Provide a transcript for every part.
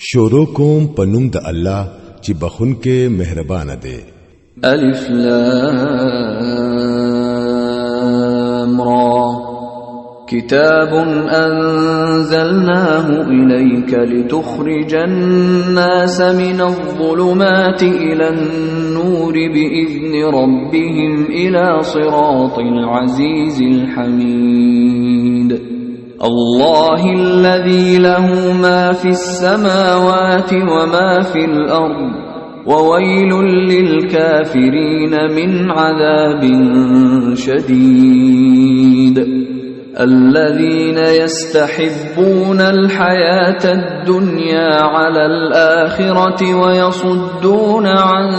شروع کوم پنوم د الله چې بخون کې مهربان دی. الف لام را كتاب أنزلناه إليك لتخرج الناس من الظلمات إلى النور بإذن ربهم إلى صراط العزيز الحميد الله الذي له ما في السماوات وما في الأرض وويل للكافرين من عذاب شديد الذين يستحبون الحياة الدنيا على الآخرة ويصدون عن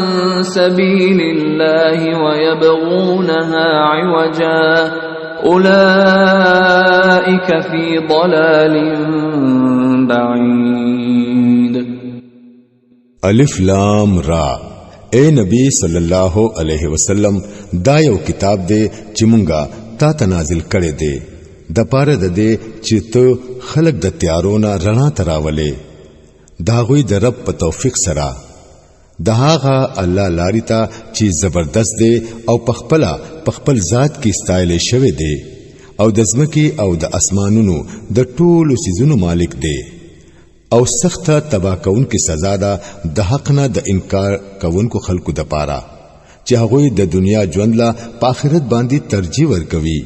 سبيل الله ويبغونها عوجا أولئك في ضلال بعيد. الف لام را اے نبی صلی الله علیه وسلم دا یو کتاب دی چې مونږه تا تنازل کړي دی د پاره د دې چې ته خلق د تیارونه رڼا تراولې دا غوي د رب په توفیق سره د هغه الله لاري ته چې زبردست دی او پخپل ذات کې استایل شوی دی او د ځمکې او د اسمانونو د ټولو سيزونو مالک دی او سخت تبا کون کی سزا ده د حق نه د انکار کوونکو خلقو د پاره چې هغه د دنیا ژوند لا په آخرت باندې ترجیح ورکوي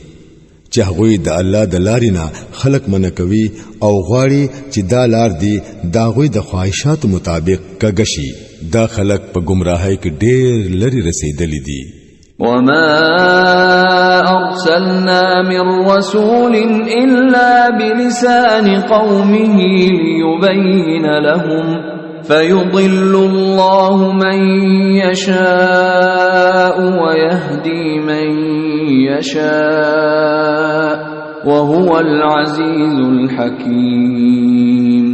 چې هغه د الله د لارې نه خلق منع کوي او غواړي چې دا لار دی دا غوي د خواهشات مطابق کګشي دا خلق په گمراهۍ کې ډېر لري رسیدلې دي. وما أرسلنا من رسول إلا بلسان قومه ليبين لهم فيضل الله من يشاء ويهدي من يشاء وهو العزيز الحكيم.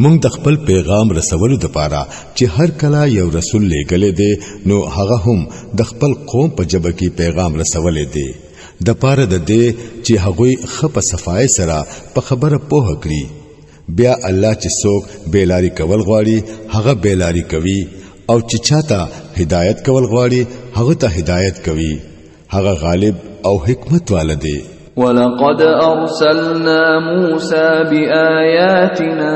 مونږ د خپل پیغام رسولو د پاره چې هر کله یو رسول لګلې دی نو هغه هم د خپل قوم په جبه کې پیغام رسولې دی د پاره د دې چې هغه خپ صفای سره په خبره پوه کړي بیا الله چې څوک بیلاری کول غواړي هغه بیلاری کوي او چې چاته هدایت کول غواړي هغه ته هدایت کوي هغه غالب او حکمت والده. ولقد أرسلنا موسى بآياتنا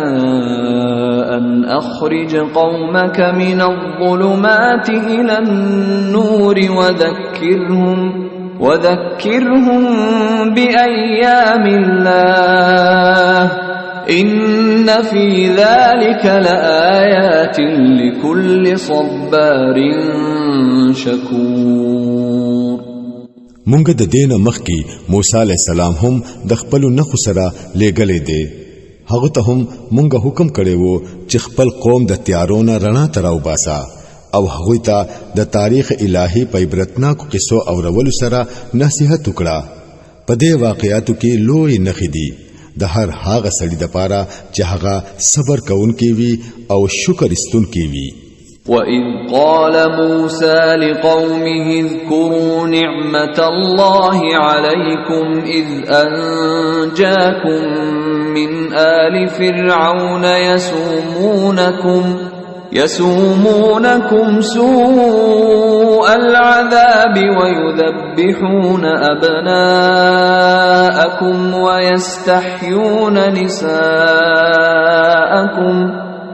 أن أخرج قومك من الظلمات إلى النور وذكرهم بأيام الله إن في ذلك لآيات لكل صبار شكور. مونږ د دین مخکي موسی عليه السلام هم د خپل نخو سره لېګلې دي هغه ته هم مونږ حکم کړی وو چې خپل قوم د تیارونه رڼا تراو باسا او هغه ته د تاریخ الهي په عبرتناکو قصو او رول سره نصيحت وکړه. په دې واقعاتو کې لوی نخې دي د هر هغه سړي د پاره چې هغه صبر کوونکی وي او شکر استونکی وي. وَإِذْ قَالَ مُوسَى لِقَوْمِهِ اذْكُرُوا نِعْمَةَ اللَّهِ عَلَيْكُمْ إِذْ أَنْجَاكُمْ مِنْ آلِ فِرْعَوْنَ يَسُومُونَكُمْ سُوءَ الْعَذَابِ وَيُذَبِّحُونَ أَبْنَاءَكُمْ وَيَسْتَحْيُونَ نِسَاءَكُمْ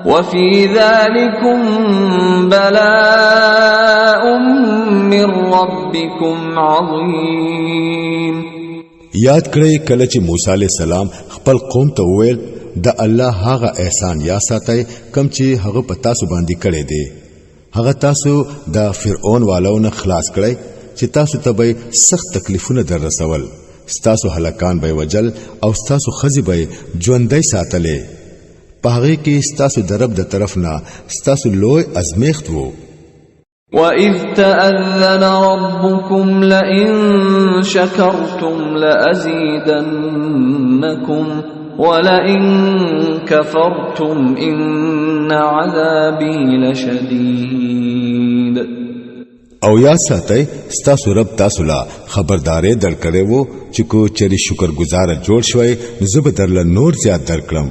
وفي ذلكم بلاء من ربكم عظيم. یاد کړئ کله چې موسی عليه السلام خپل قوم ته وویل د الله هغه احسان یا ساتي کم چې هغه پتا سو باندې کړي دي هغه تاسو د فرعون والو نه خلاص کړئ چې تاسو ته به سخت تکلیفونه در رسول ستاسو هلاکان به وجل او ستاسو خزي به ژوندۍ ساتلې پاغه کې ستاسو درب د طرف نه ستاسو لوی ازمیخت وو. وَإِذْ تَأَذَّنَ رَبُّكُمْ لَئِن شَكَرْتُمْ لَأَزِيدَنَّكُمْ وَلَئِن كَفَرْتُمْ إِنَّ عَذَابِي لَشَدِيدٌ. او یا ساتي ستاسو رب تاسو لا خبردارې درکړې وو چې کو چری شکر گزار جوړ شوي زب درل نور زیات درکړم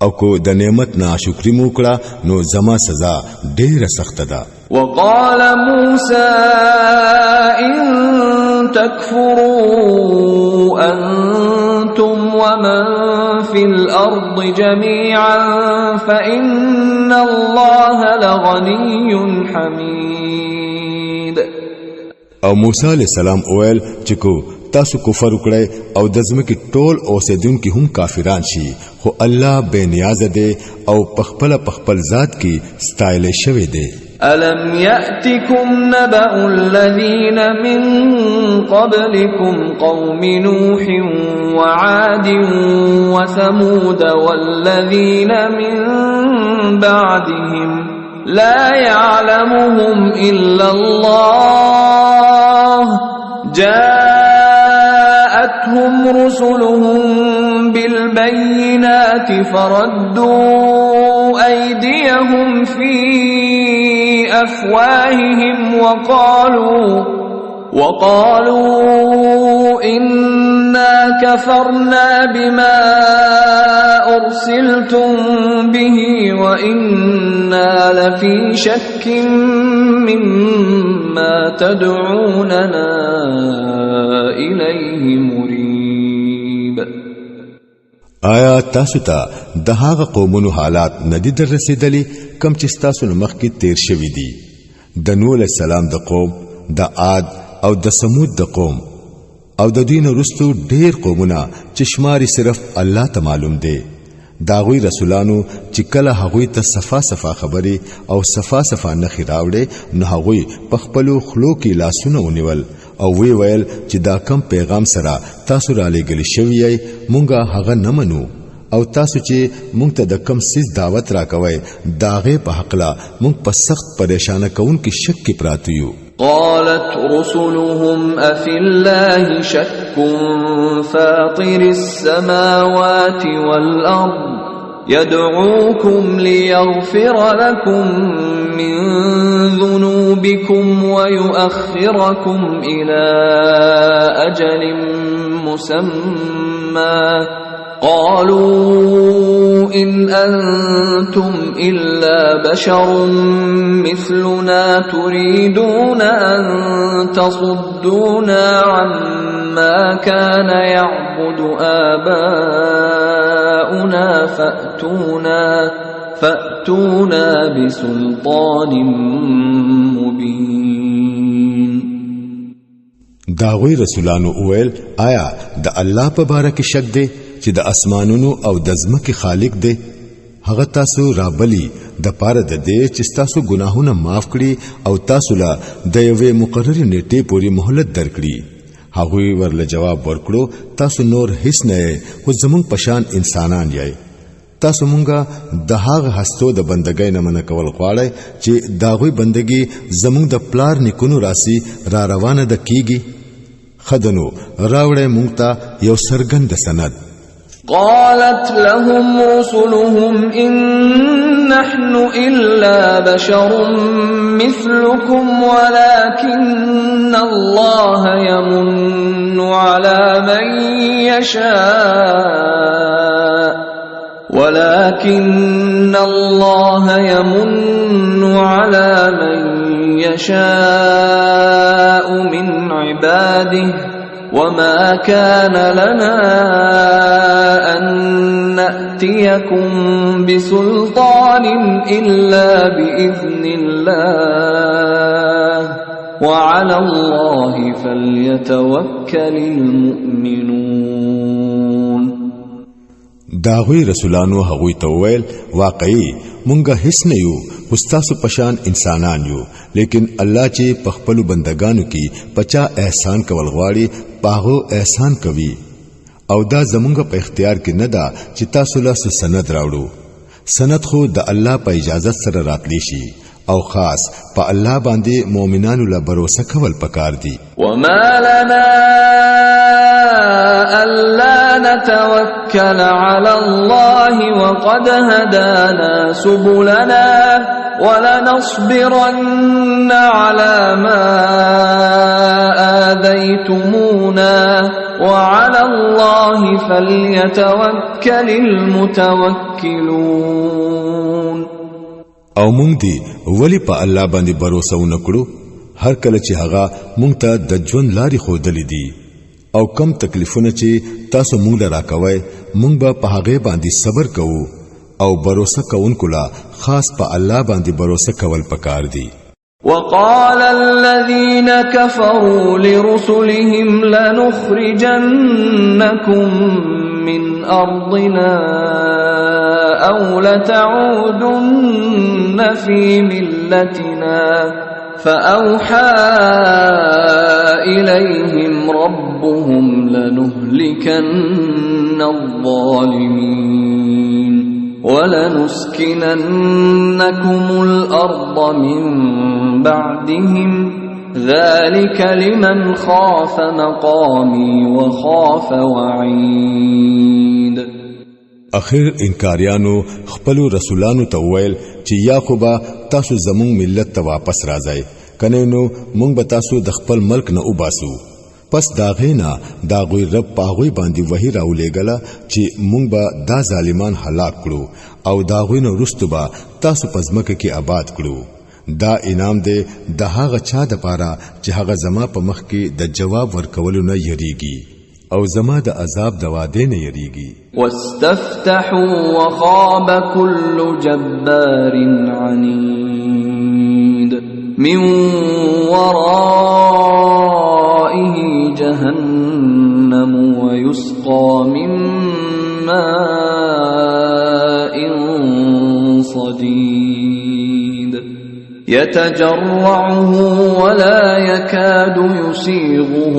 او کو د نعمت ناشکری مو کړه نو زما سزا ډیره سخت ده. وقال موسى إن تكفروا أنتم ومن في الأرض جميعا فإن الله لغني حميد. او موسی علیہ السلام اویل چې کو تاسو کفر وکړئ او د ځمکې ټول اوسیدونکو هم کافران شي خو الله بے نیاز دی او پخپل ذات کې ستایل شوی دی. ألم يأتكم نبأ الذين من قبلكم قوم نوح وعاد وثمود والذين من بعدهم لا يعلمهم إلا الله جاءتهم رسلهم بالبينات فردوا أيديهم في أفواههم وقالوا إنا كفرنا بما أرسلتم به وإنا لفي شك مما تدعوننا إليه مريب. آیا تاسو ته د هغه قومونو حالات ندي در رسیدلی کم چې تاسو مخکې تیر شوی دي؟ د نوح علیہ السلام د قوم، د عاد او د ثمود د قوم او د دین وروستو ډیر قومونه چې شماري صرف الله ته معلوم دی. داغوی رسولانو چې کله هغوی ته صفا خبري او صفا نخي راوړي نو هغوی په خپلو خلو کې لاسونه ونیول او وی ویل چې دا کم پیغام سره تاسو را لېږل شوی مونږه هغه نه منو او تاسو چې مونږ ته د کم سیس دعوت راکوي داغه په حق لا مونږ په سخت پریشانه کون کې شک کې پراته یو. قالت رسلهم أفي الله شك فاطر السماوات والأرض يدعوكم ليغفر لكم من ذنوبكم ويؤخركم إلى أجل مسمى قالوا إن أنتم إلا بشر مثلنا تريدون أن تصدونا عما كان يعبد آباؤنا فأتونا بسلطان مبين. داوی رسولانو اویل آیا د الله په باره کې شک دی چې د اسمانونو او د ځمکې خالق دی؟ هغه تاسو رابلی د پاره د دې چې تاسو ګناهونه معاف کړي او تاسو لا د یوې مقرره نیټه پورې مهلت درکړي. هغه ورله جواب ورکړو تاسو نور هیڅ نه خو زمون پشان انسانان یای. تاسو مونږه د هغه هستو د بندګۍ نه من کول غواړي چې داغوی بندګي زمون د پلار نکونو راسي را روانه د کیږي. خدنو راوړې مونږ ته یو سرګند سند. قالت لهم رسلهم إن نحن إلا بشر مثلكم ولكن الله يمن على من يشاء من عباده وما كان لنا أن نأتيكم بسلطان إلا بإذن الله وعلى الله فليتوكل المؤمنون. داغوی رسولانو هغوی ته ویل واقعي مونږه هیڅ نه یو استاسو پشان انسانان یو لیکن الله چې په خپل بندگانو کې پچا احسان کول غواړي پاغو احسان کوي او دا زمونږ په اختیار کې نه ده چې تاسو له سند راوړو. سند خو د الله په اجازه سره راتلی شي او خاص په الله باندې مؤمنانو له باور کول پکار دي. وما لنا ألا نتوكل على الله وقد هدانا سبلنا ولنصبرن على ما آذيتمونا وعلى الله فليتوكل المتوكلون. او مونږ دی ولی په الله باندې باور ونکړو هر کله چې هغه مونږ ته د ژوند لارې ښودلې دي او کم تکلیفونه چې تاسو مونږ له راکوي مونږ به په هغه باندې صبر کوو او باور کوونکو لا خاص په الله باندې باور کول پکار دي. وقال الذين كفروا لرسلهم لنخرجنكم من أرضنا أو لتعودن في ملتنا فأوحى إليهم ربهم لنهلكن الظالمين ولنسكننكم الأرض من بعدهم ذلك لمن خاف مقامي وخاف وعيد. اخر انکاریانو خپل رسولانو ته ویل چې یا خو به تاسو زموږ ملت ته واپس راځئ کنه نو مونږ به تاسو د خپل ملک نه وباسو. پس داغینا داغوی رب پاغوی باندې وحی راولېګله چې مونږ به دا ظالمان هلاک کړو او داغوی نو رستو به تاسو پزمکه کې آباد کړو. دا انعام دی د هغه چا د پاره چې هغه زما په مخ کې د جواب ورکولو نه یریږي او زما د عذاب د وعده نه یریږي. واستفتحوا وخاب كل جبار عنيد من ورائه جهنم ويسقى من ماء صديد يتجرعه ولا يكاد يسيغه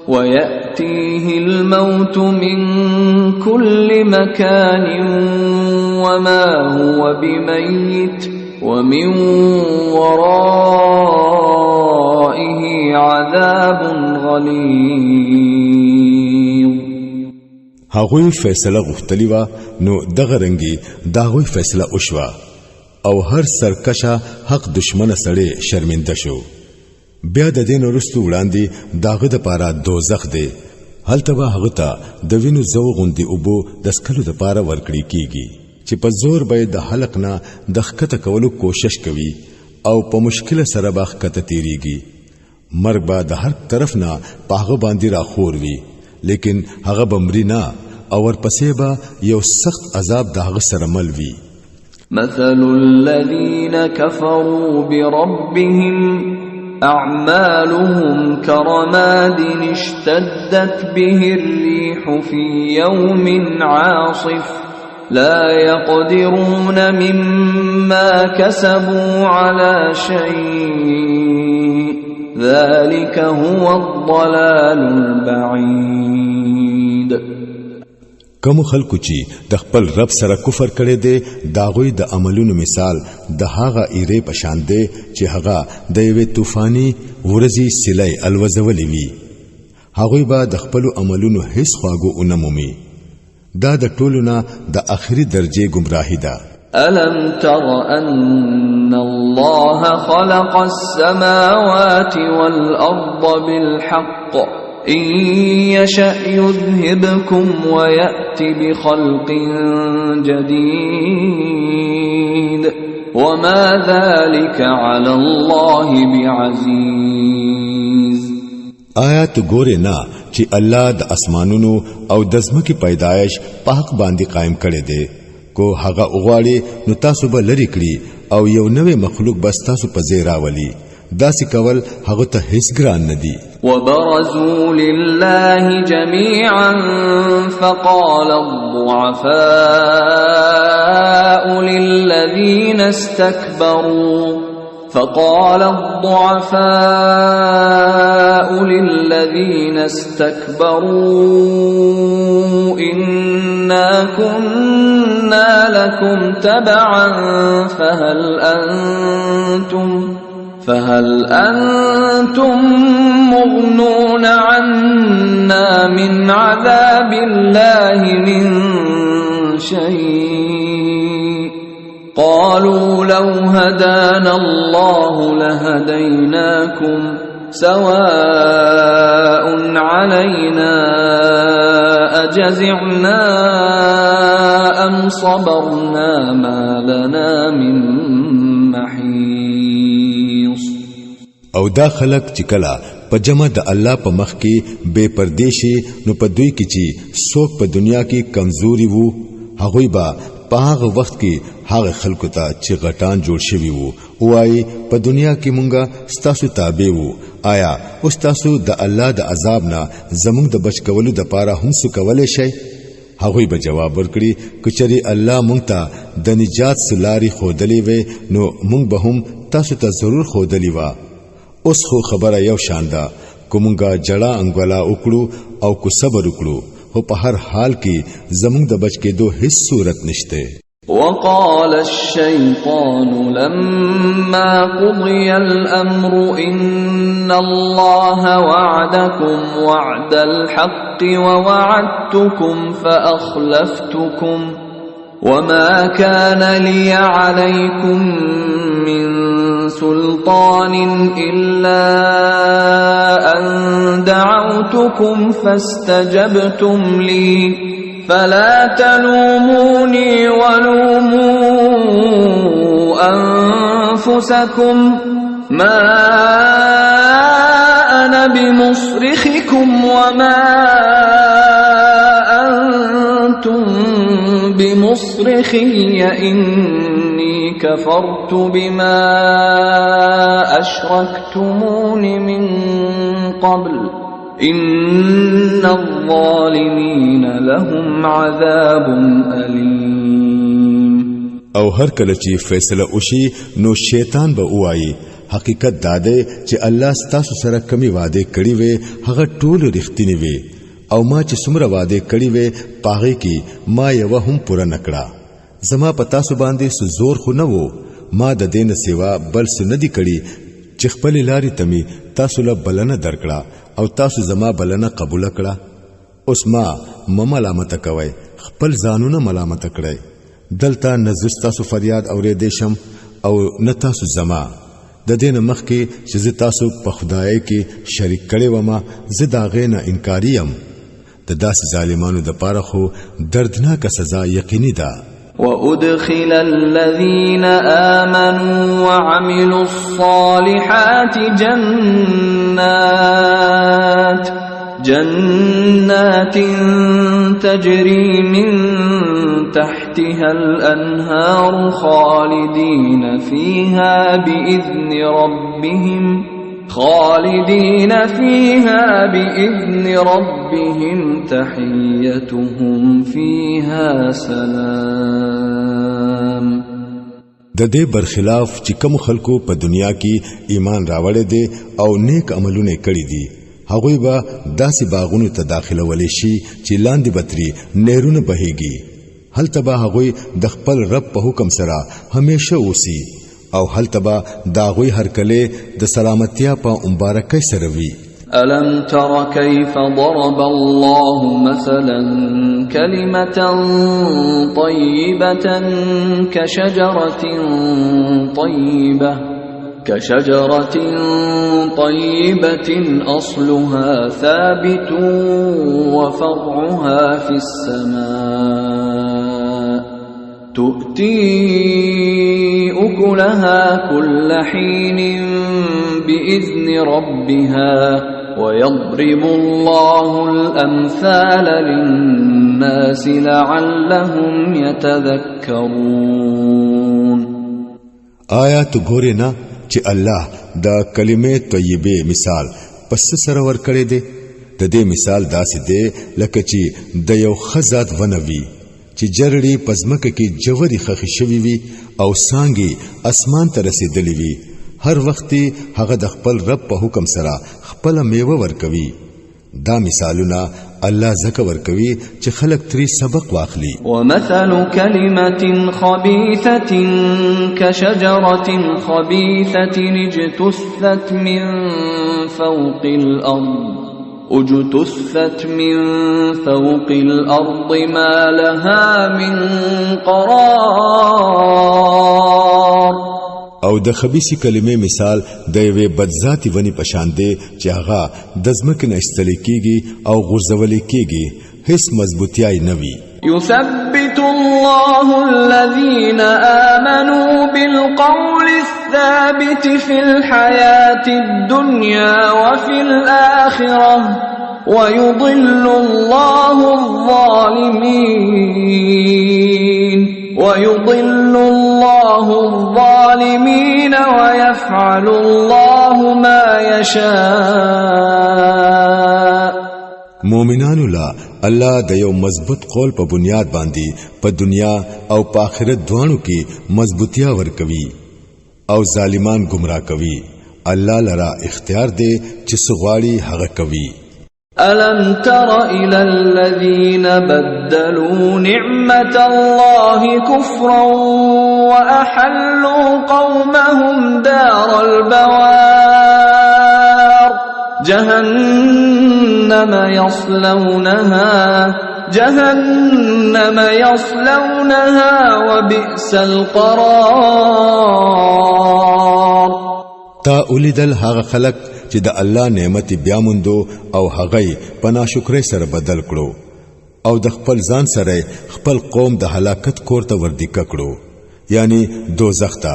ويأتيه الموت من كل مكان وما هو بميت ومن ورائه عذاب غليظ. هغوی فیصله غوښتلی و نو دغه رنګي داغوی فیصله وشوه او هر سرکشه حق دشمنه سړی شرمنده شو. بیا د دین ورستو وړاندې داغه د پاره دوزخ دی هلته به هغه ته د وینو زو غوندي اوبو د سکلو د پاره ورکړي کیږي چې په زور به د حلق نه د خکته کولو کوشش کوي او په مشکل سره به خکته تیریږي. مرګ به د هر طرف نه په هغه باندې راخور وي لیکن هغه بمری نه او ورپسې به یو سخت عذاب د هغه سره مل وي. مثل الذين كفروا بربهم أعمالهم كرماد اشتدت به الريح في يوم عاصف لا يقدرون مما كسبوا على شيء ذلك هو الضلال البعيد. کوم خلکو چې د خپل رب سره کفر کړي دي داغوی د عملونو مثال د هغه ایره پشان دی چې هغه د یوې طوفاني ورزي سلای الوزولې وي. هغوی به د خپل عملونو هیڅ خواږو اونمومي. دا د ټولونه د اخري درجه گمراهی ده. ألم تر أن الله خلق السماوات والأرض بالحق إن يشأ يذهبكم ويأتي بخلق جديد وما ذلك على الله بعزيز. آیات ګوره نه چې الله د اسمانونو او د ځمکې پیدایش په حق باندې قائم کړي دي کو هغه اوغاړي نو تاسو به لری کړی او یو نوې مخلوق بس تاسو په ځای راولي. داسې کول هغه ته هیڅ ګران نه دي. وبرزوا لله جميعا فقال الضعفاء للذين استكبروا إنا كنا لكم تبعا فهل أنتم مغنون عنا من عذاب الله من شيء قالوا لو هدانا الله لهديناكم سواء علينا أجزعنا أم صبرنا ما لنا من محيص. او دا خلق چې کله په جمع د الله په مخ کې بے پردیشي نو په دوی کې چې څوک په دنیا کې کمزوري وو هغوی به په هغه وخت کې هغه خلکو ته چې غټان جوړ شوی وو وایي په دنیا کې مونږه ستاسو تابع وو آیا اوس تاسو د الله د عذاب نه زمونږ د بچ کولو د پاره هم څه کولای شئ؟ هغوی به جواب ورکړي کچري الله مونږ ته د نجات سلاري خودلې وي نو مونږ به هم تاسو ته ضرور خودلې وا. اوس خو خبره یو شان ده کومګه جړه انګولا وکړو او کو صبر وکړو خو په هر حال کې زمونږ د بچ کېدو هیڅ صورت نشته. وقال الشيطان لما قضي الأمر إن الله وعدكم وعد الحق ووعدتكم فأخلفتكم وما كان لي عليكم من سلطان إلا أن دعوتكم فاستجبتم لي فلا تلوموني ولوموا أنفسكم ما أنا بمصرخكم وما أنتم بمصرخي إني كفرت بما أشركتمون من قبل إن الظالمين لهم عذاب أليم. او هر کله چې فیصله وشي نو شیطان به وایي حقیقت داده چې الله ستاسو سره کمی وعده کړی وي هغه ټول رښتینی وي او ما چې څومره وعده کړی وي پاغه کې ما یو هم پوره نکړه. زما پتا سو باندې سو زور خو نه وو ما د دین سیوا بل څه نه دی کړی چې خپل لارې تمي تاسو له بلنه درکړه او تاسو زما بلنه قبول کړه. اوس ما ملامت کوي خپل ځانونه ملامت کړئ دلته نزر تاسو فریاد اورې دیشم او نه تاسو زما د دین مخ کې چې تاسو په خدای کې شریک کړي ومه زه دا غینه انکاریم د داس ظالمانو د پاره خو دردناک سزا یقیني ده. وأدخل الذين آمنوا وعملوا الصالحات جنات تجري من تحتها الأنهار خالدين فيها بإذن ربهم تحيتهم فيها سلام. د دې برخلاف چې کوم خلکو په دنیا کې ایمان راوړی دي او نیک عملونه کړی دي هغوی به داسې باغونو ته داخله ولې شي چې لاندې بتري نهرونه بهيږي هلته به هغوی د خپل رب په حکم سره همیشه اوسي او هلته به داغوی هر کله د سلامتیا په مبارکۍ سره وي. ألم تر كيف ضرب الله مثلا كلمة طيبة كشجرة طيبة أصلها ثابت وفرعها في السماء تؤتي أكلها كل حين بإذن ربها ويضرب الله الأمثال للناس لعلهم يتذكرون. آیا تو ګورې نه چې الله د کلمې طیبه مثال پس سره ور کړی دی د دې مثال داسې دی لکه چې د یو خزات ونوي چې جرړي پزمکه کې جوړي خخ شوي وي او سانګي اسمان ته رسیدلی وي هر وخت هغه د خپل رب په حکم سره خپل میوه ورکوي دا مثالونه الله زکه ورکوي چې خلق تری سبق واخلي. ومثل كلمة خبيثة كشجرة خبيثة اجتثت من فوق الأرض ما لها من قرار. او د خبيثي کلمې مثال د یوې بدذاتي ونی پشان دی چې هغه د ځمکې نه ایستل کېږي او غورځول کېږي، هیڅ مضبوطیای نه وي. يثبت الله الذين آمنوا بالقول الثابت في الحياة الدنيا وفي الآخرة ويضل الله الظالمين ويفعل الله ما يشاء. مومنانو لا الله د یو مضبوط قول په بنیاد باندې په دنیا او په آخرت دوانو کې مضبوطیا ورکوي او ظالمان گمراه کوي. الله لرا اختیار دی چې سغواړي هغه کوي. ألم تر إلى الذين بدلوا نعمة الله كفرا وأحلوا قومهم دار البوار جهنم يصلونها وبئس القرار. تا اولیدل هغه خلق چې د الله نعمت بیا موندو او هغه په ناشکرۍ سره بدل کړو او د خپل ځان سره خپل قوم د هلاکت کور ته وردیکه کړو، یعنی دوزخ ته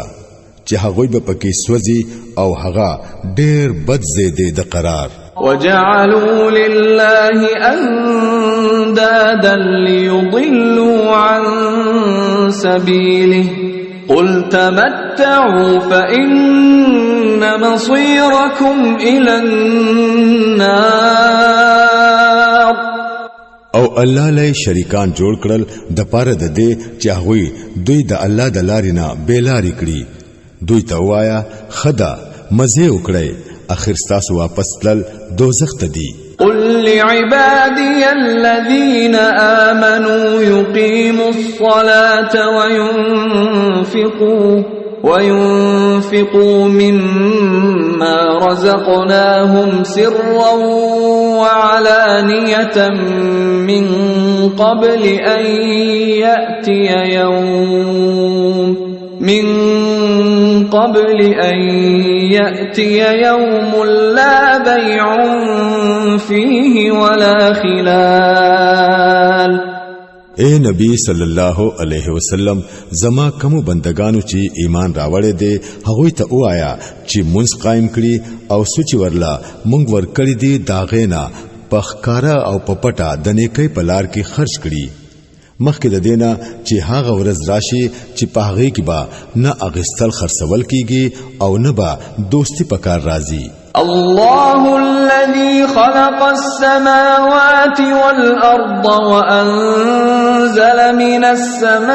چې هغه به پکې سوځي او هغه ډېر بد زیاده د قرار. وجعلوا لله أندادا ليضلوا عن سبيله قل تمتعوا فإن مصيركم إلى النار. او الله لای شریکان جوړ کړل د پاره د دې چې هغه دوی د الله د لارې نه بیلاری کړي. دوی ته وایا خدا مزه وکړي، اخر تاسو واپس تل دوزخ ته دي. قل لعبادي الذين آمنوا يقيموا الصلاة وينفقوا مما رزقناهم سرا وعلانية من قبل أن يأتي يوم لا بيع فيه ولا خلال. اے نبی صلی الله علیه وسلم زما کوم بندگانو چې ایمان راوړې دي هغه ته وایا چې مونږ قائم کړي او سوچ ورلا مونږ ور کړی دي داغینا پخکارا او پپټا د نیکي په لار کې خرج کړي، مخکې د دینا چې هغه ورځ راشي چې په هغه کې با نه اغستل خرڅول کیږي او نه با دوستی پکار راځي. الله الذي خلق السماوات والأرض وأنزل من السماء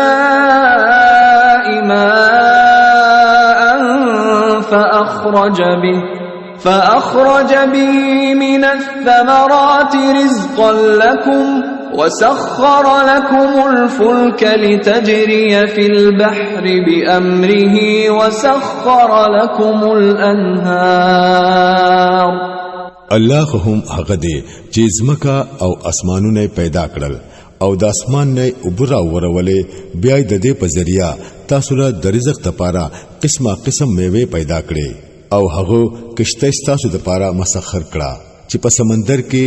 ماء فأخرج به من الثمرات رزقا لكم وسخر لكم الفلك لتجري في البحر بأمره وسخر لكم الأنهار. الله هم هغه دی چې زمکا او اسمانونه پیدا کړل او د اسمان نه وبرا ورولې بیا د دې په ذریعہ تاسو له د رزق لپاره قسمه قسم میوه پیدا کړې او هغه کشته تاسو د لپاره مسخر کړه چې په سمندر کې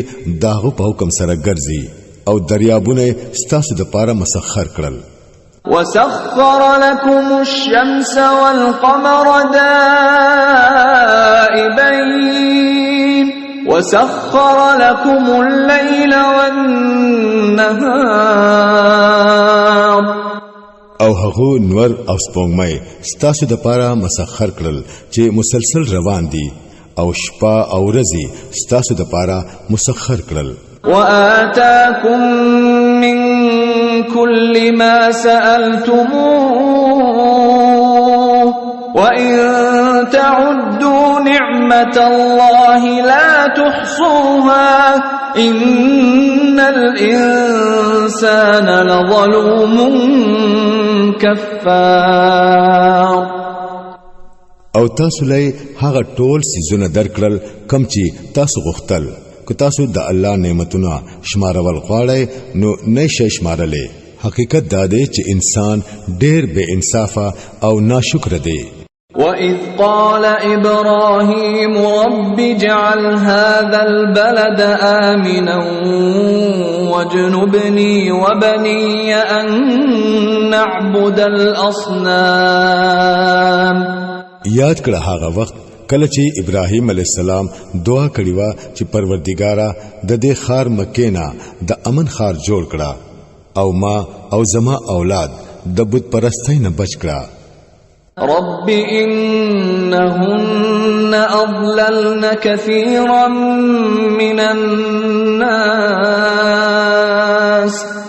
داغه په حکم سره ګرځي او دریابونه ستاسو د پاره مسخر کړل. وسخر لكم الشمس والقمر دائبين وسخر لكم الليل والنهار. او هغه نور او سپوږمۍ ستاسو د پاره مسخر کړل چې مسلسل روان دي او شپه او ورځې ستاسو د پاره مسخر کړل. وآتاكم من كل ما سألتموه وإن تعدوا نعمة الله لا تحصوها إن الإنسان لظلوم كفار. او تاسو لای هغه ټول سيزونه درکړل کم چې تاسو غوښتل. که تاسو د الله نعمتونه شمارول غواړئ نو نشئ شمارلې. حقیقت دا دی چې انسان ډېر بے انصافه او ناشکر دی. وَإِذْ قَالَ إِبْرَاهِيمُ رَبِّ اجْعَلْ هَذَا الْبَلَدَ آمِنًا وَاجْنُبْنِي وَبَنِيَّ أَن نَّعْبُدَ الْأَصْنَامَ. یاد کړه هغه وخت کله چې ابراهیم علی السلام دعا کړې و چې پروردګارا د دې خار مکه نه د امن خار جوړ کړه او ما او زما اولاد د بت پرستۍ نه بچ کړه. رب إنهن أضللن كثيرا من الناس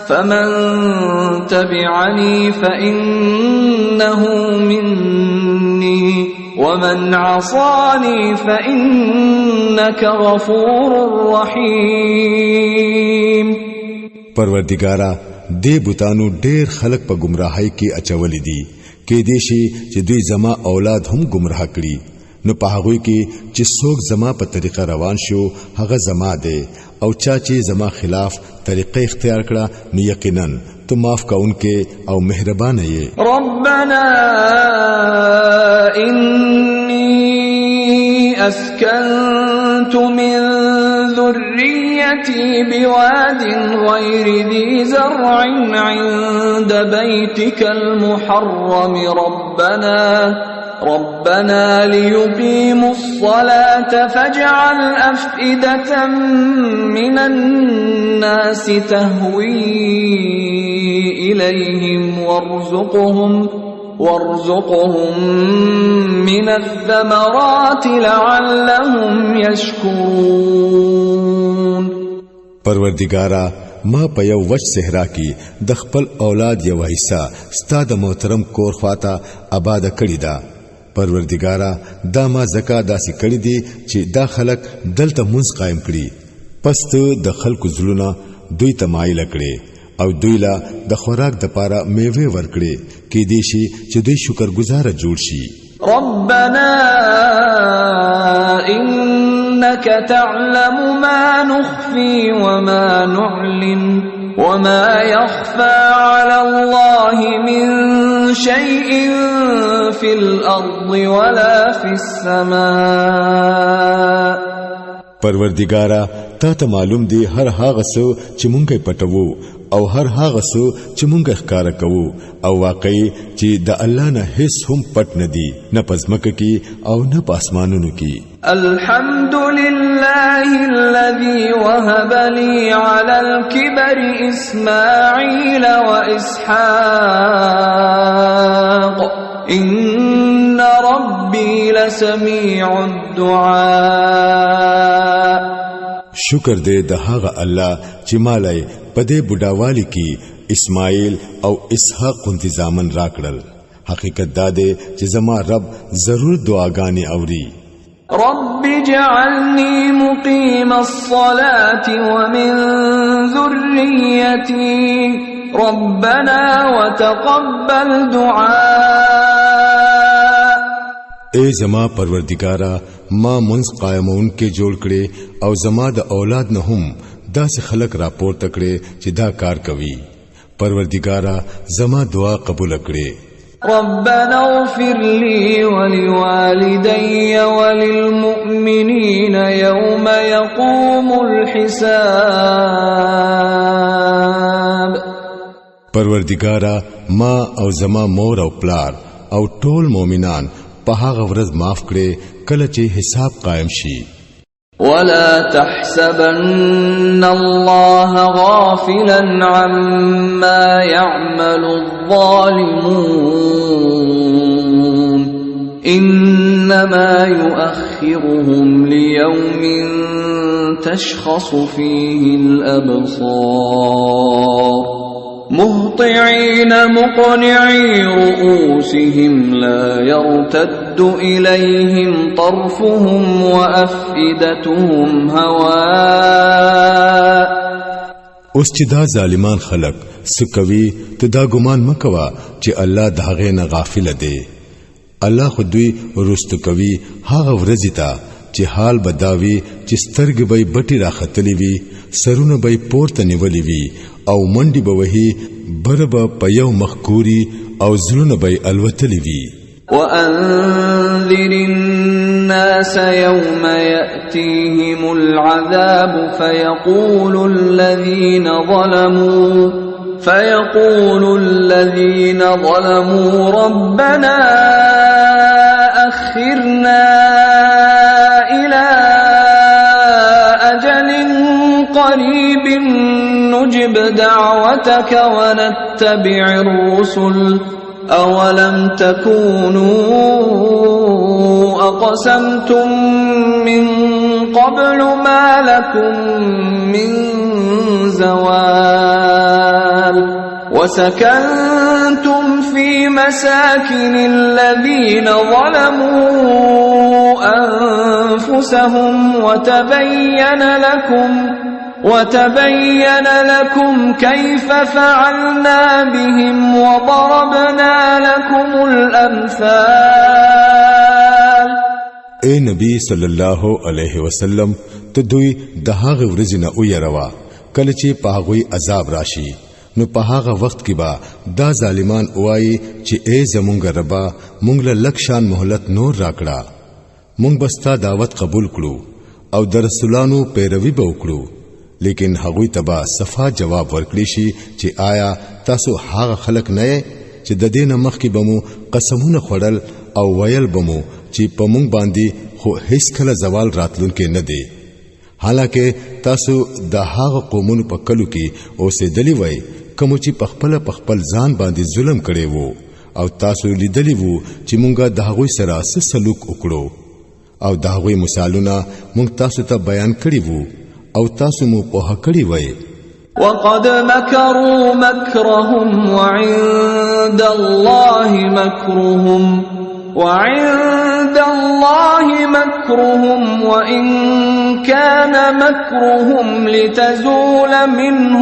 فمن تبعني فإنه مني ومن عصاني فإنك غفور رحيم. پروردگارا دې بوتانو ډېر خلک په گمراهۍ کې اچولې دي کې دې شي چې دوی زما اولاد هم گمراه کړي نو په هغه کې چې څوک زما په طریقه روان شو هغه زما دی او چا چې زما خلاف طریقه اختیار کړه نو یقینا تو معاف کونکي او مهربان یې. ربنا إني أسكنت من ذريتي بواد غير ذي زرع عند بيتك المحرم ربنا ليقيموا الصلاة فاجعل أفئدة من الناس تهوي إليهم وارزقهم من الثمرات لعلهم يشكرون. پروردگارا ما په یو وچ صحرا کې د خپل اولاد یو حصہ ستاد محترم کور خواته آباد کړی دا. پروردگارا دا ما زکا داسې کړی دي چې دا خلک دلته منځ قائم کړي پس ته د خلکو زړونه دوی تمایل کړي او دوی لا د خوراک د پاره میوه ورکړي کې دي شي چې دوی شکرګزار جوړ شي. ربنا إنك تعلم ما نخفي وما نعلن وما يخفى على الله من شيء في الأرض ولا في السماء. پروردگارا تا ته معلوم دی هر هغه څه چې مونږه پټوو او هر هغه څه چې مونږه ښکارا کوو او واقعي چې د الله نه هیڅ هم پټ نه دی نه پزمکه کې او نه پاسمانونو کې. الحمد لله الذي وهب لي على الكبر إسماعيل وإسحاق إن ربي لسميع الدعاء. شکر دې د هغه الله چې مالای په دې بډاوالي کې اسماعیل او اسحاق انتظامن راکړل. حقیقت دا دی چې زما رب ضرور دعاګانې اوري. رب اجعلني مقيم الصلاة ومن ذريتي ربنا وتقبل دعاء. اے زما پروردگارا ما منځ قائمون کې جوړ کړي او زما د اولاد نه هم داسې خلق راپور تکړي چې دا کار کوي. پروردگارا زما دعا قبول کړي. ربنا اغفر لي ولوالدي وللمؤمنين يوم يقوم الحساب. پروردگارا ما او زما مور او پلار او ټول مؤمنان په هغه ورځ معاف کړي کله چې حساب قائم شي. ولا تحسبن الله غافلا عما يعمل الظالمون إنما يؤخرهم ليوم تشخص فيه الأبصار مهطعين مقنعي رؤوسهم لا يرتد إليهم طرفهم وأفئدتهم هواء. اوس چې دا ظالمان خلق سکوي ته دا ګمان مکوا چې الله د هغه نه غافل دی. الله خو دوی ورستو کوي هغه ورځی ته چې حال بداوي چې سترګې به بټي راختلې وي، سرونه به پورته نیولې وي او منډي به وهي، بربه په یو مخکوري او زړونه به الوتلې وي. وأنذر الناس يوم يأتيهم العذاب فيقول الذين ظلموا ربنا أخرنا إلى أجل قريب نجب دعوتك ونتبع الرسل أولم تكونوا أقسمتم من قبل ما لكم من زوال وسكنتم في مساكن الذين ظلموا أنفسهم وتبين لكم كيف فعلنا بهم وضربنا لكم الأمثال. اے نبی صلی الله علیه وسلم ته دوی د هغه ورځې نه ویروا کله چې په هغه عذاب راشي، نو په هغه وخت کې با دا ظالمان وایي چې اے زمونږ ربا مونږ له لکشان مهلت نور راکړه، مونږ بستا دعوت قبول کړو او د رسولانو پیروي به وکړو. لیکن هغوی تبا صفا جواب ورکړي شي چې آیا تاسو هغه خلق نه چې د دې نه مخکې بمو قسمونه خوړل او ویل بمو چې په مونږ باندې خو هیڅ کله زوال راتلونکې نه دی، حالکه تاسو د هغه قومونو په کلو کې اوسېدلی وای کوم چې په خپل ځان باندې ظلم کړي وو، او تاسو لیدلی وو چې مونږه د هغوی سره سلوک وکړو او د هغوی مثالونه مونږ تاسو ته بیان کړي وو او تاسو مو په هکړی وای. وقد مكروا مكرهم وعند الله مكرهم وإن كان مكرهم لتزول منه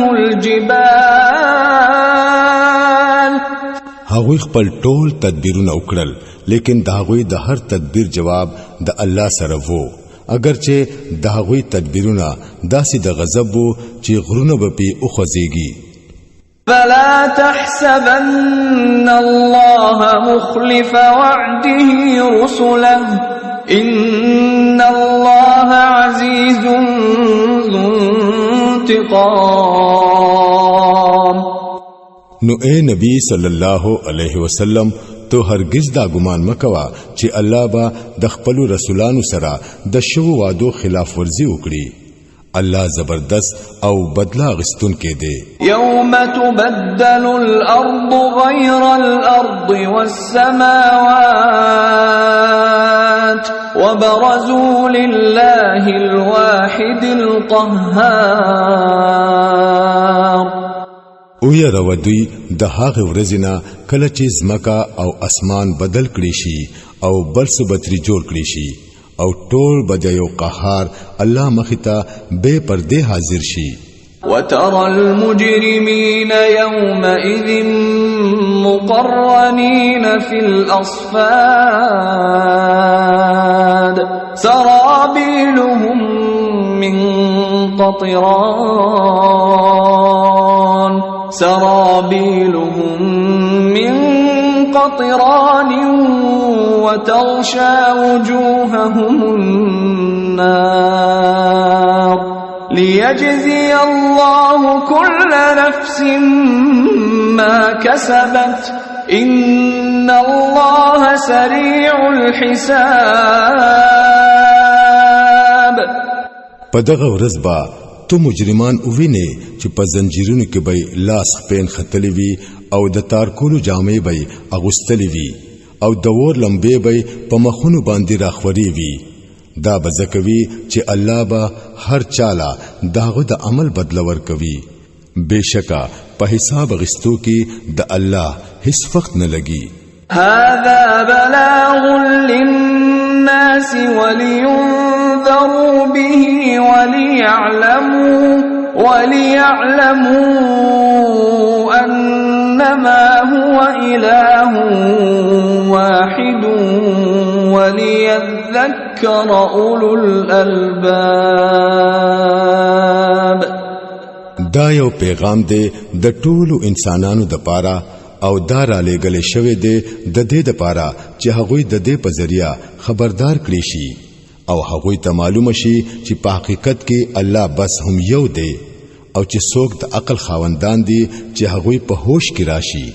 الجبال. هغوی خپل ټول تدبیرونه وکړل، لیکن د هغوی د هر تدبیر جواب د الله سره وو، اگر چې د هغوی تدبیرونه داسې د غضب وو چې غرونه به پی اوخځيږي. فلا تحسبن الله مخلف وعده رسله إن الله عزيز ذو انتقام. نو اے نبی صلی الله علیه وسلم تو هرگز دا ګمان مکوا چې الله با د خپل رسولانو سره د شو وعدو خلاف ورزي وکړي. الله زبردست او بدلا غستون کې دی. يوم تبدل الأرض غير الأرض والسماوات وبرزوا لله الواحد القهار. او یا رودوی د هغه ورځینا کله چې زمکا او اسمان بدل کړي شي او بل څه بتري جوړ کړي شي او ټول بجایو قهار الله مختا بے پردے حاضر شي. وترى المجرمين يومئذ مقرنين في الأصفاد سرابيلهم من قطران وتغشى وجوههم النار ليجزي الله كل نفس ما كسبت إن الله سريع الحساب. پدغه ورځ با تو مجرمان اووینه چې په زنجیرونو کې به لاس خپین ختلی وي او د تارکولو جامې به اغوستلی وي او د ور لمبې به په مخونو باندې راخوري وي. دا بزکوي چې الله به هر چاله داغه د عمل بدل ورکوي بشکا په حساب غستو کې د الله هیڅ وخت نه لګي. هذا بلاغ للناس ولينذروا به وليعلموا أنما هو إله واحد وليذكر أولو الألباب. دا یو پیغام دی د ټولو انسانانو د پاره او دا را لېږل شوی دی د دې د پاره چې هغوی د دې په ذریعہ خبردار کړي شي او هغوی ته معلومه شي چې په حقیقت کې الله بس هم یو دی او چې څوک د عقل خاوندان دي چې هغوی په هوش کې راشي.